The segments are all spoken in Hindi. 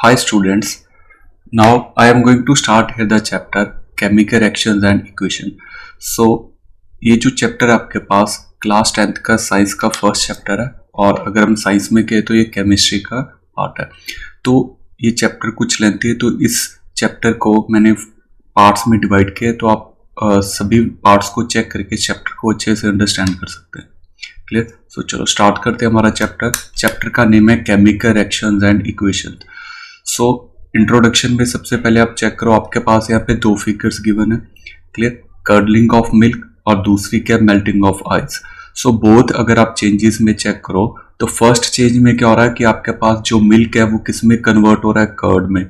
Hi students, now I am going to start here the chapter Chemical Reactions and Equation. So ये जो चैप्टर आपके पास क्लास 10th का साइंस का फर्स्ट चैप्टर है और अगर हम साइंस में कहें तो ये केमिस्ट्री का पार्ट है। तो ये चैप्टर कुछ लेंथी है, तो इस चैप्टर को मैंने पार्ट्स में डिवाइड किया, तो आप सभी पार्ट्स को चेक करके चैप्टर को अच्छे से अंडरस्टैंड कर सकते हैं। क्लियर? सो चलो स्टार्ट करते हैं हमारा चैप्टर का नेम है chemical reactions and equation. So introduction में सबसे पहले आप चेक करो, आपके पास यहाँ पे दो फिगर्स गिवन है। क्लियर? कर्डलिंग ऑफ मिल्क और दूसरी क्या, melting of ice. So both अगर आप चेंजेस में चेक करो तो फर्स्ट चेंज में क्या हो रहा है कि आपके पास जो मिल्क है वो किस में कन्वर्ट हो रहा है, कर्ड में।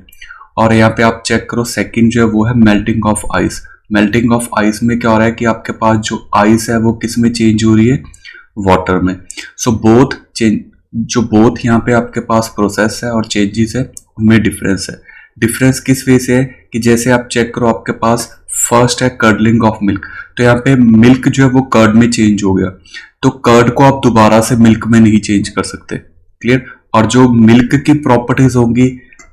और यहाँ पे आप चेक करो सेकंड जो है वो है melting of ice. Melting of ice में क्या हो रहा है कि आपके पास जो आइस है वो किस में चेंज हो रही है, वाटर में। सो बोथ यहाँ पे आपके पास प्रोसेस है और चेंजेस है, उनमें डिफरेंस है। डिफरेंस किस वे से है कि जैसे आप चेक करो, आपके पास फर्स्ट है कर्डलिंग ऑफ मिल्क, तो यहाँ पे मिल्क जो है वो कर्ड में चेंज हो गया, तो कर्ड को आप दोबारा से मिल्क में नहीं चेंज कर सकते। क्लियर? और जो मिल्क की प्रॉपर्टीज होंगी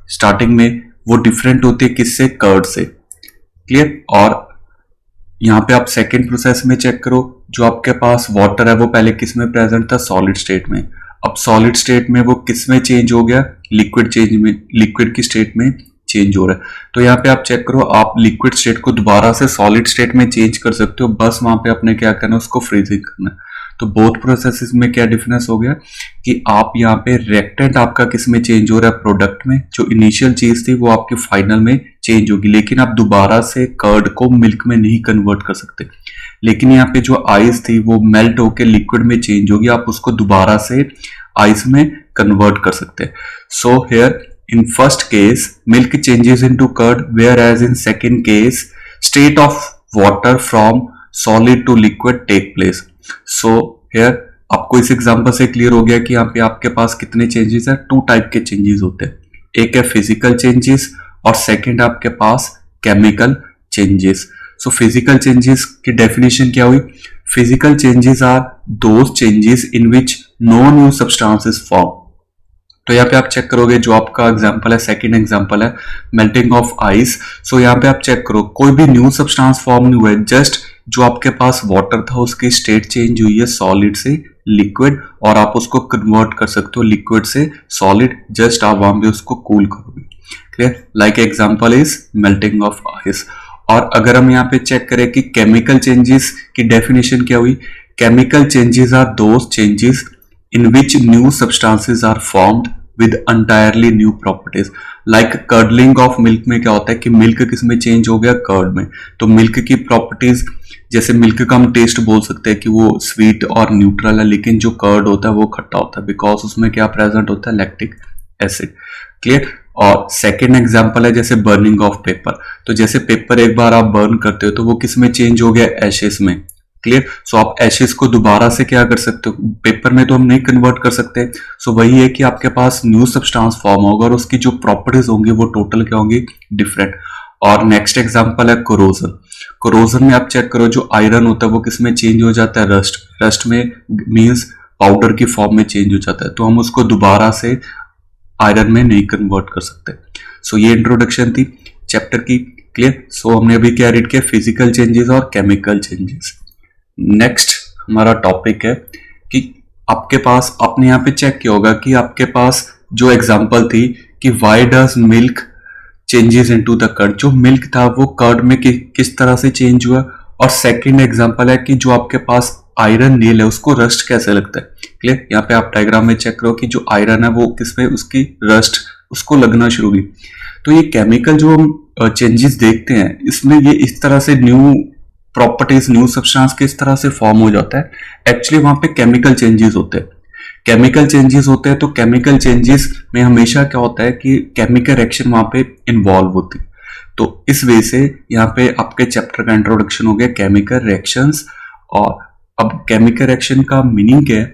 स्टार्टिंग में वो डिफरेंट होती है किससे, कर्ड से। क्लियर? और यहाँ पे आप सेकेंड प्रोसेस में चेक करो, जो आपके पास वाटर है वो पहले किस में प्रेजेंट था, सॉलिड स्टेट में। अब सॉलिड स्टेट में वो किस में चेंज हो गया, लिक्विड की स्टेट में चेंज हो रहा है। तो यहाँ पे आप चेक करो, आप लिक्विड स्टेट को दोबारा से सॉलिड स्टेट में चेंज कर सकते हो, बस वहां पे आपने क्या करना है, उसको फ्रीजिंग करना है। तो बोथ प्रोसेसेस में क्या डिफरेंस हो गया कि आप यहाँ पे रिएक्टेंट आपका किस में चेंज हो रहा है, प्रोडक्ट में। जो इनिशियल चीज थी वो आपकी फाइनल में चेंज होगी, लेकिन आप दोबारा से कर्ड को मिल्क में नहीं कन्वर्ट कर सकते। लेकिन यहाँ पे जो आइस थी वो मेल्ट होकर लिक्विड में चेंज होगी, आप उसको दोबारा से आइस में कन्वर्ट कर सकते हैं। So here in first case milk changes into curd, whereas in second case state of water from solid to liquid take place. So here आपको इस एग्जांपल से क्लियर हो गया कि यहाँ पे आपके पास कितने चेंजेस है, टू टाइप के चेंजेस होते हैं। एक है फिजिकल चेंजेस और सेकंड आपके पास chemical changes. So physical changes की डेफिनेशन क्या हुई, physical changes are those changes in which no new substance is form. तो यहाँ पे आप चेक करोगे, जो आपका एग्जांपल है, सेकंड एग्जांपल है मेल्टिंग ऑफ आइस। सो यहाँ पे आप चेक करो, कोई भी न्यू सब्सटेंस फॉर्म नहीं हुआ है, जस्ट जो आपके पास वाटर था उसकी स्टेट चेंज हुई है सॉलिड से लिक्विड, और आप उसको कन्वर्ट कर सकते हो लिक्विड से सॉलिड, जस्ट आप वहां पे उसको कूल करोगे। Clear? Like example is melting of ice. और अगर हम यहाँ पे चेक करें कि केमिकल चेंजेस की डेफिनेशन क्या हुई, chemical changes are those changes in which new substances are formed with entirely new properties. Like curdling of milk में क्या होता है कि मिल्क किस में चेंज हो गया, कर्ड में। तो मिल्क की प्रॉपर्टीज, जैसे मिल्क का हम टेस्ट बोल सकते हैं कि वो स्वीट और न्यूट्रल है, लेकिन जो कर्ड होता है वो खट्टा होता है, बिकॉज उसमें क्या प्रेजेंट होता है, लैक्टिक एसिड। क्लियर? और सेकेंड एग्जांपल है जैसे बर्निंग ऑफ पेपर। तो जैसे पेपर एक बार आप बर्न करते हो तो वो किस में चेंज हो गया, एशेस में। क्लियर? सो आप एशेस को दोबारा से क्या कर सकते हो, पेपर में तो हम नहीं कन्वर्ट कर सकते। सो वही है कि आपके पास न्यू सब्सटेंस फॉर्म होगा और उसकी जो प्रॉपर्टीज होंगी वो टोटल क्या होंगी, डिफरेंट। और नेक्स्ट एग्जांपल है कोरोजन। कोरोजन में आप चेक करो, जो आयरन होता है वो किस में चेंज हो जाता है, रस्ट में, मींस पाउडर की फॉर्म में चेंज हो जाता है, तो हम उसको दोबारा से आयरन में नहीं कन्वर्ट कर सकते। सो ये इंट्रोडक्शन थी चैप्टर की। क्लियर? सो हमने अभी क्या रीड किया, फिजिकल चेंजेस और केमिकल चेंजेस। नेक्स्ट हमारा टॉपिक है कि आपके पास, आपने यहाँ पे चेक किया होगा कि आपके पास जो एग्जांपल थी कि why does milk changes into the curd, जो मिल्क था वो कर्ड में किस तरह से चेंज हुआ। और सेकंड एग्जांपल है कि जो आपके पास आयरन नील है उसको रस्ट कैसे लगता है। क्लियर? यहाँ पे आप डायग्राम में चेक करो कि जो आयरन है वो किसमें, उसकी रस्ट उसको लगना शुरू हुई। तो ये केमिकल जो हम चेंजेस देखते हैं इसमें ये इस तरह से न्यू प्रॉपर्टीज, न्यू सब्सटेंस किस तरह से फॉर्म हो जाता है, एक्चुअली वहां पे केमिकल चेंजेस होते हैं। केमिकल चेंजेस होते हैं तो केमिकल चेंजेस में हमेशा क्या होता है कि केमिकल रिएक्शन वहां पे इन्वॉल्व होती है। तो इस वजह से यहाँ पे आपके चैप्टर का इंट्रोडक्शन हो गया केमिकल रिएक्शंस। और अब केमिकल रिएक्शन का मीनिंग क्या है,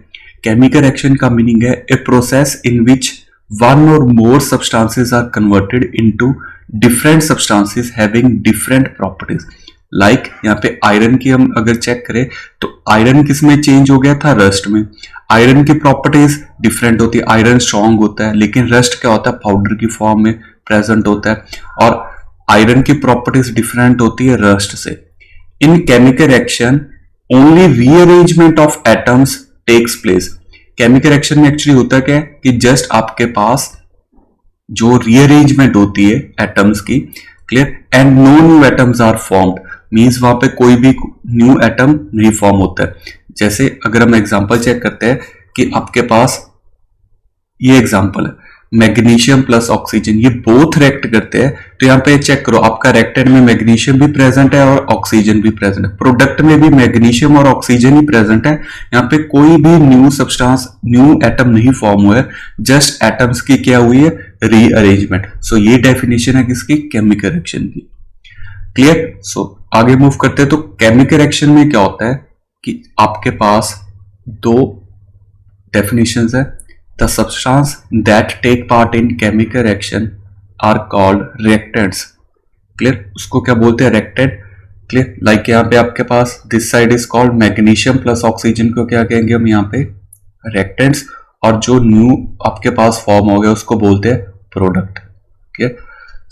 केमिकल रिएक्शन का मीनिंग है a process in which one or more substances are converted into different substances having different properties. Like यहाँ पे आयरन की हम अगर चेक करें तो आयरन किस में चेंज हो गया था, रस्ट में। आयरन की प्रॉपर्टीज डिफरेंट होती है, आयरन स्ट्रांग होता है लेकिन रस्ट क्या होता है, पाउडर की फॉर्म में प्रेजेंट होता है, और आयरन की प्रॉपर्टीज डिफरेंट होती है रस्ट से। In chemical reaction only rearrangement of atoms takes place. Chemical reaction में एक्चुअली होता क्या है कि जस्ट आपके पास जो रीअरेंजमेंट होती है एटम्स की, clear, and no new atoms are formed, means वहां पे कोई भी न्यू एटम नहीं फॉर्म होता है। जैसे अगर हम एग्जांपल चेक करते हैं कि आपके पास ये एग्जांपल है, मैग्नीशियम प्लस ऑक्सीजन, ये बोथ रिएक्ट करते हैं, तो यहाँ पे चेक करो आपका रिएक्टेंट में मैग्नीशियम भी प्रेजेंट है और ऑक्सीजन भी प्रेजेंट है, प्रोडक्ट में भी मैग्नीशियम और ऑक्सीजन ही प्रेजेंट है। यहाँ पे कोई भी न्यू सब्सटेंस, न्यू एटम नहीं फॉर्म हुआ है, जस्ट एटम्स की क्या हुई है, रीअरेंजमेंट। सो ये डेफिनेशन है किसकी, केमिकल रिएक्शन की। क्लियर। सो आगे मूव करते हैं। तो केमिकल रिएक्शन में क्या होता है कि आपके पास दो डेफिनेशंस है। The substance that take part in chemical reaction are called reactants. Clear? उसको क्या बोलते हैं, reactant. Clear? Like यहाँ पे आपके पास this side is called magnesium plus oxygen को क्या कहेंगे हम यहाँ पे, reactants, और जो new आपके पास फॉर्म हो गया उसको बोलते हैं प्रोडक्ट। क्लियर।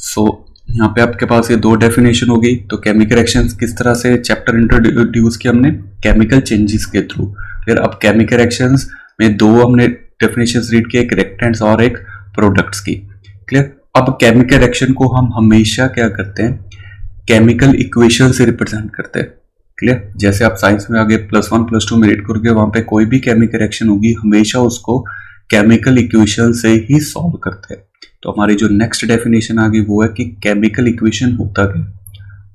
सो यहाँ पे आपके पास ये दो डेफिनेशन हो गई। तो केमिकल रिएक्शंस किस तरह से चैप्टर इंट्रोड्यूस किया हमने, केमिकल चेंजेस के थ्रू। फिर अब केमिकल रिएक्शंस में दो हमने डेफिनेशंस रीड किए, एक रिएक्टेंट्स और एक प्रोडक्ट्स की। क्लियर। अब केमिकल रिएक्शन को हम हमेशा क्या करते हैं, केमिकल इक्वेशन से रिप्रेजेंट करते हैं। क्लियर। जैसे आप साइंस में आगे +1 +2 में रीड करोगे, वहां पे कोई भी केमिकल रिएक्शन होगी हमेशा उसको केमिकल इक्वेशन से ही सॉल्व करते हैं। तो हमारी जो नेक्स्ट डेफिनेशन आ गई वो है कि केमिकल इक्वेशन होता क्या।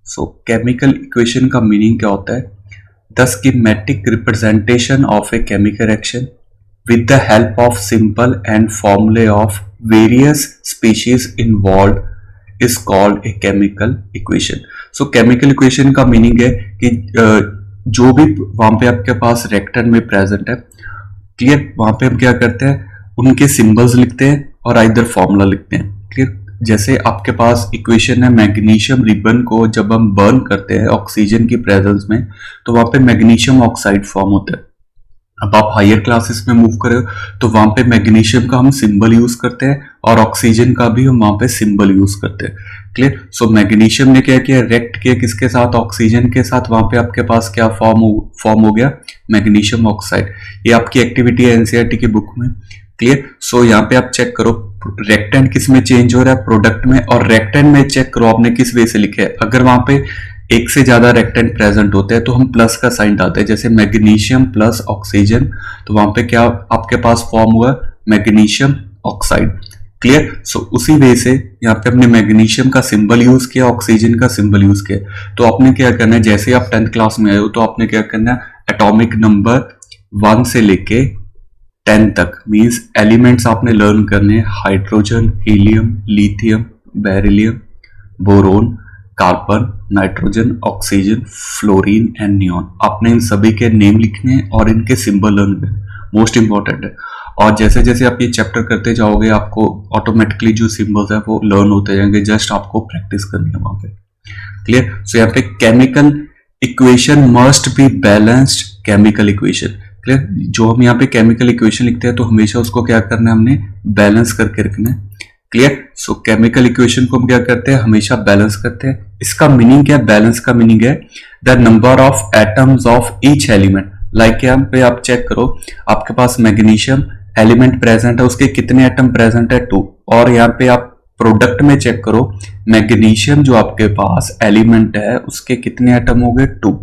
सो केमिकल इक्वेशन का मीनिंग क्या होता है, the schematic representation of a chemical reaction with the help of simple and formulae of various species involved is called a chemical equation. So chemical equation का meaning है कि जो भी वहां पे आपके पास रिएक्टेंट में प्रेजेंट है, क्लियर, वहां पे हम क्या करते हैं, उनके सिंबल्स लिखते हैं और आइदर फॉर्मूला लिखते हैं। क्लियर। जैसे आपके पास इक्वेशन है, मैग्नीशियम रिबन को जब हम बर्न करते हैं ऑक्सीजन की प्रेजेंस में तो वहां पे मैग्नीशियम ऑक्साइड फॉर्म होता है। अब आप हायर क्लासेस में मूव करें तो वहां पे मैग्नीशियम का हम सिंबल यूज करते हैं और ऑक्सीजन का भी हम वहां पे सिंबल यूज करते हैं। क्लियर। सो मैग्नीशियम ने क्या किया, रिएक्ट किया किसके साथ, ऑक्सीजन के साथ, वहां पे आपके पास क्या फॉर्म हो गया, मैग्नीशियम ऑक्साइड। ये आपकी एक्टिविटी है एनसीईआरटी की बुक में। क्लियर। सो यहाँ पे आप चेक करो रिएक्टेंट किस में चेंज हो रहा है, प्रोडक्ट में, और रिएक्टेंट में चेक करो आपने किस वे से लिखा है। अगर वहां पे एक से ज्यादा रिएक्टेंट प्रेजेंट होते हैं तो हम प्लस का साइन डालते हैं, जैसे मैग्नीशियम प्लस ऑक्सीजन, तो वहां पे क्या आपके पास फॉर्म हुआ, मैग्नीशियम ऑक्साइड। क्लियर। सो उसी वे से यहाँ पे हमने मैग्नीशियम का सिंबल यूज किया, ऑक्सीजन का सिंबल यूज किया। तो आपने क्या करना है, जैसे आप 10th क्लास में आए हो तो आपने क्या करना है, एटॉमिक नंबर 1 से लेके 10 तक मींस एलिमेंट्स आपने लर्न करने, hydrogen, helium, lithium, beryllium, boron, carbon, nitrogen, oxygen, fluorine and neon. आपने इन सभी के नेम लिखने हैं और इनके सिंबल लर्न करने, मोस्ट इंपॉर्टेंट है। और जैसे जैसे आप ये चैप्टर करते जाओगे आपको ऑटोमेटिकली जो सिंबल्स है वो लर्न होते जाएंगे, जस्ट आपको प्रैक्टिस करनी है वहां पे। क्लियर। सो यहाँ पे chemical equation must be balanced chemical equation. Clear. जो हम यहाँ पे केमिकल इक्वेशन लिखते हैं तो हमेशा उसको क्या करना है, हमने बैलेंस करके रखना है। क्लियर। सो केमिकल इक्वेशन को हम क्या करते हैं, हमेशा बैलेंस करते हैं। इसका मीनिंग क्या है, बैलेंस का मीनिंग है the number of atoms of each element. Like यहाँ पे आप चेक करो आपके पास मैग्नीशियम एलिमेंट प्रेजेंट है, उसके कितने एटम प्रेजेंट है, 2। और यहाँ पे आप प्रोडक्ट में चेक करो मैग्नीशियम जो आपके पास एलिमेंट है उसके कितने एटम हो गए, 2।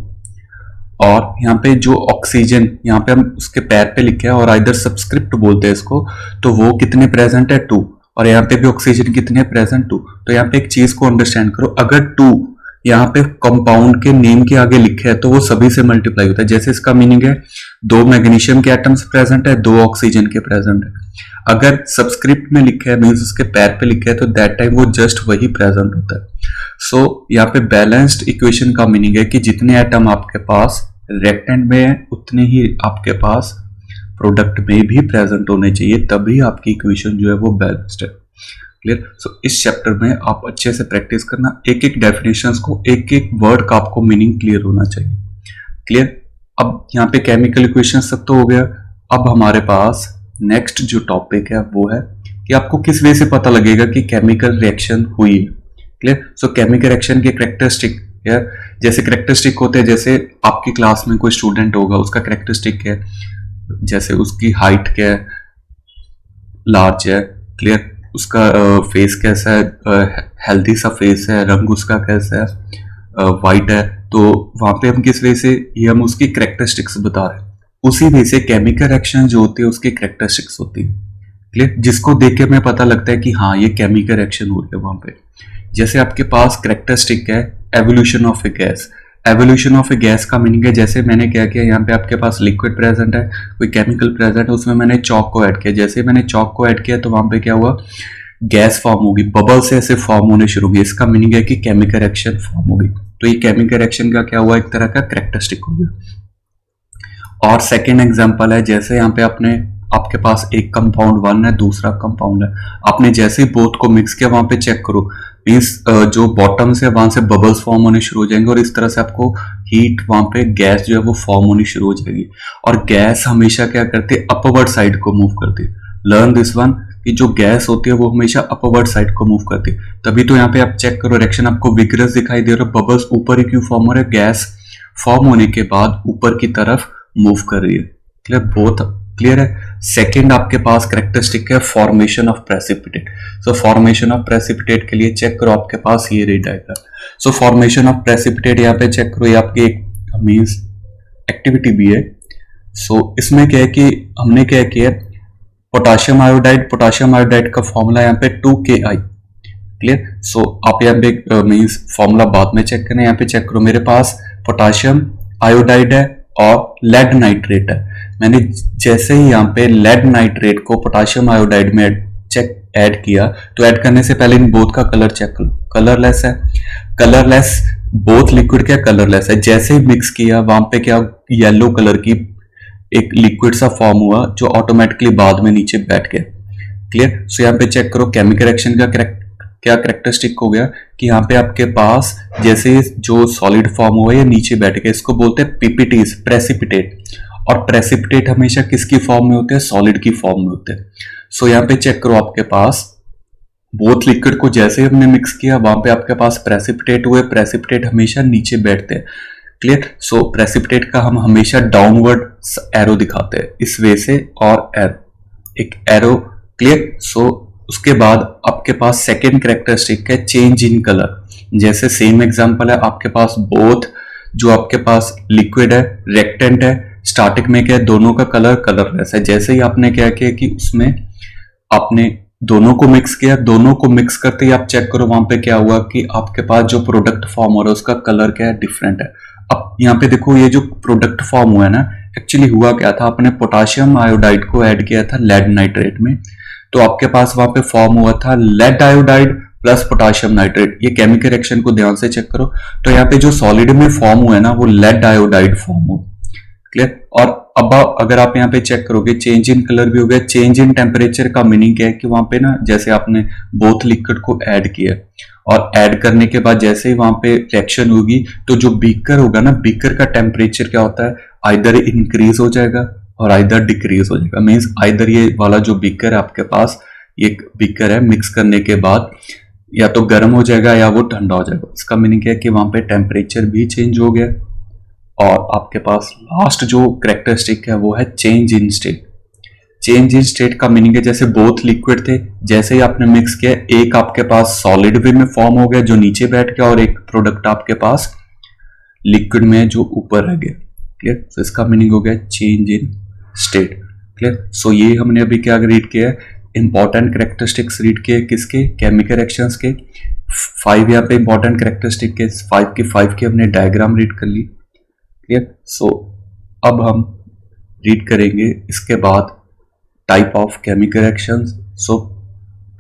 और यहाँ पे जो ऑक्सीजन यहाँ पे हम उसके पैर पे लिखे हैं और आइदर सबस्क्रिप्ट बोलते हैं इसको, तो वो कितने प्रेजेंट है, 2। और यहाँ पे भी ऑक्सीजन कितने प्रेजेंट, 2। तो यहाँ पे एक चीज को अंडरस्टैंड करो, अगर 2 यहाँ पे कंपाउंड के नेम के आगे लिखे है तो वो सभी से मल्टीप्लाई होता है। जैसे इसका मीनिंग है 2 मैग्नीशियम के एटम्स प्रेजेंट है, 2 ऑक्सीजन के प्रेजेंट है। अगर सबस्क्रिप्ट में लिखा है मीन्स उसके पैर पे लिखा है तो दैट टाइम वो जस्ट वही प्रेजेंट होता है। सो यहाँ पे बैलेंस्ड इक्वेशन का मीनिंग है कि जितने एटम आपके पास रिएक्टेंट में है उतने ही आपके पास प्रोडक्ट में भी प्रेजेंट होने चाहिए, तभी आपकी इक्वेशन जो है वो बैलेंस्ड है। क्लियर। सो इस चैप्टर में आप अच्छे से प्रैक्टिस करना, एक एक डेफिनेशंस को, एक एक वर्ड का आपको मीनिंग क्लियर होना चाहिए। क्लियर। अब यहाँ पे केमिकल इक्वेशंस तक तो हो गया। अब हमारे पास नेक्स्ट जो टॉपिक है वो है कि आपको किस वे से पता लगेगा कि केमिकल रिएक्शन हुई है। क्लियर। सो केमिकल रिएक्शन के कैरेक्टरिस्टिक है, जैसे कैरेक्टरिस्टिक होते हैं, जैसे आपकी क्लास में कोई स्टूडेंट होगा, उसका कैरेक्टरिस्टिक है, जैसे उसकी हाइट क्या है, लार्ज है, क्लियर, उसका फेस कैसा है, हेल्दी सा फेस है, रंग उसका कैसा है, वाइट है, तो वहां पे हम किस वे से, ये हम उसकी कैरेक्टरिस्टिक्स बता रहे हैं। उसी वे से केमिकल रिएक्शन जो होती है उसकी कैरेक्टरिस्टिक्स होती है। क्लियर। जिसको देख के हमें पता लगता है कि हाँ ये केमिकल रिएक्शन हो रही है वहां पे। जैसे आपके पास कैरेक्टरिस्टिक है evolution of A gas. Evolution of A gas का मीनिंग है, जैसे मैंने क्या किया, यहाँ पे आपके पास लिक्विड प्रेजेंट है, कोई केमिकल प्रेजेंट है, उसमें मैंने चॉक को ऐड किया। जैसे मैंने चॉक को ऐड किया तो वहां पे क्या हुआ, गैस फॉर्म होगी, बबल से ऐसे फॉर्म होने शुरू होगी। इसका मीनिंग है कि केमिकल रिएक्शन फॉर्म होगी। तो ये केमिकल रिएक्शन का क्या हुआ, एक तरह का कैरेक्टरिस्टिक हो गया। और सेकेंड एग्जाम्पल है, जैसे यहाँ पे आपके पास एक कंपाउंड 1 है, दूसरा कंपाउंड है, आपने जैसे ही बोथ को मिक्स किया, वहां पे चेक करो, मीन्स जो बॉटम से वहां से बबल्स फॉर्म होने शुरू हो जाएंगे और इस तरह से आपको हीट, वहां पे गैस जो है वो फॉर्म होनी शुरू हो जाएगी। और गैस हमेशा क्या करती है, अपवर्ड साइड को मूव करती है। लर्न दिस वन, कि जो गैस होती है वो हमेशा अपवर्ड साइड को मूव करती है। तभी तो यहाँ पे आप चेक करो, रिएक्शन आपको विग्रस दिखाई दे रहा है, बबल्स ऊपर ही क्यों फॉर्म हो रहे हैं, गैस फॉर्म होने के बाद ऊपर की तरफ मूव कर रही है। क्लियर, बहुत क्लियर है। सेकेंड आपके पास कैरेक्टरिस्टिक है formation of precipitate. So formation of precipitate के लिए चेक करो, आपके पास ये रेट आएगा। सो फॉर्मेशन ऑफ प्रेसिपिटेट यहाँ पे चेक करो, ये आपकी एक मीन्स एक्टिविटी भी है। सो इसमें क्या है कि हमने क्या किया, पोटाशियम आयोडाइड का फॉर्मूला यहाँ पे 2Ki। क्लियर। सो आप यहाँ पे मीन्स फॉर्मूला बाद में चेक करना, यहाँ पे चेक करो, मेरे पास पोटाशियम आयोडाइड है और लेड नाइट्रेट है। मैंने जैसे ही यहाँ पे लेड नाइट्रेट को पोटाशियम आयोडाइड में ऐड किया, तो ऐड करने से पहले इन बोथ का कलर चेक करो, कलरलेस है। कलरलेस, बोथ लिक्विड क्या कलरलेस है। जैसे ही मिक्स किया, वहां पे क्या येलो कलर की एक लिक्विड सा फॉर्म हुआ जो ऑटोमेटिकली बाद में नीचे बैठ गया। क्लियर। सो यहाँ पे चेक करो, केमिकल रिएक्शन का क्या कैरेक्टरिस्टिक हो गया कि यहाँ पे आपके पास जैसे जो सॉलिड फॉर्म हुआ ये नीचे बैठ गया, इसको बोलते हैं पीपीटीज, प्रेसिपिटेट। और प्रेसिपिटेट हमेशा किसकी फॉर्म में होते हैं, सॉलिड की फॉर्म में होते हैं। सो यहाँ पे चेक करो, आपके पास बोथ लिक्विड को जैसे ही हमने मिक्स किया, वहां पे आपके पास प्रेसिपिटेट हुए। प्रेसिपिटेट हमेशा नीचे बैठते हैं। क्लियर। सो प्रेसिपिटेट का हम हमेशा डाउनवर्ड एरो दिखाते हैं इस वे से, और एक एरो। क्लियर। सो उसके बाद आपके पास सेकेंड कैरेक्टरिस्टिक है चेंज इन कलर। जैसे सेम एग्जांपल है, आपके पास बोथ जो आपके पास लिक्विड है, रिएक्टेंट है, स्टार्टिंग में क्या है, दोनों का कलर कलरलेस है। जैसे ही आपने क्या किया कि उसमें आपने दोनों को मिक्स किया, दोनों को मिक्स करते ही आप चेक करो वहां पे क्या हुआ कि आपके पास जो प्रोडक्ट फॉर्म हो रहा है उसका कलर क्या है, डिफरेंट है। अब यहाँ पे देखो, ये जो प्रोडक्ट फॉर्म हुआ है ना, एक्चुअली हुआ क्या था, आपने पोटाशियम आयोडाइड को ऐड किया था लेड नाइट्रेट में, तो आपके पास वहां पे फॉर्म हुआ था lead iodide plus potassium nitrate. ये केमिकल रिएक्शन को ध्यान से चेक करो, तो यहाँ पे जो सॉलिड में फॉर्म हुआ है ना, वो लेड आयोडाइड फॉर्म हुआ। क्लियर। और अब अगर आप यहाँ पे चेक करोगे, चेंज इन कलर भी हो गया। चेंज इन टेम्परेचर का मीनिंग क्या है कि वहां पे ना, जैसे आपने बोथ लिक्विड को ऐड किया और ऐड करने के बाद जैसे ही वहां पे रिएक्शन होगी, तो जो बीकर होगा ना, बीकर का टेम्परेचर क्या होता है, आइदर इंक्रीज हो जाएगा और आइदर डिक्रीज हो जाएगा। मीन्स आइदर ये वाला जो बीकर है आपके पास, एक बीकर है, मिक्स करने के बाद या तो गर्म हो जाएगा या वो ठंडा हो जाएगा। इसका मीनिंग क्या है कि वहां पे टेम्परेचर भी चेंज हो गया। और आपके पास लास्ट जो कैरेक्टरिस्टिक है वो है change in state. Change in state का मीनिंग है, जैसे बोथ लिक्विड थे, जैसे ही आपने मिक्स किया, एक आपके पास सॉलिड वे में फॉर्म हो गया जो नीचे बैठ गया, और एक प्रोडक्ट आपके पास लिक्विड में जो ऊपर रह गया। क्लियर। तो इसका मीनिंग हो गया चेंज इन स्टेट। क्लियर। सो ये हमने अभी क्या रीड किया है, इंपॉर्टेंट कैरेक्टरिस्टिक्स रीड किए किसके, केमिकल रिएक्शंस के। 5 यहाँ पे इंपॉर्टेंट कैरेक्टरिस्टिक के 5 की हमने डायग्राम रीड कर ली। क्लियर। सो अब हम रीड करेंगे इसके बाद type of chemical reactions. So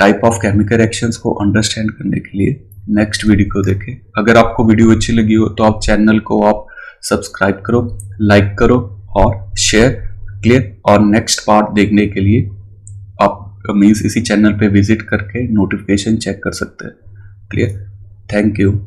type of chemical reactions को अंडरस्टैंड करने के लिए नेक्स्ट वीडियो को देखें। अगर आपको वीडियो अच्छी लगी हो तो आप चैनल को आप सब्सक्राइब करो, लाइक करो और शेयर। क्लियर। और नेक्स्ट पार्ट देखने के लिए आप मीन्स इसी चैनल पे विजिट करके नोटिफिकेशन चेक कर सकते हैं। क्लियर? Thank you.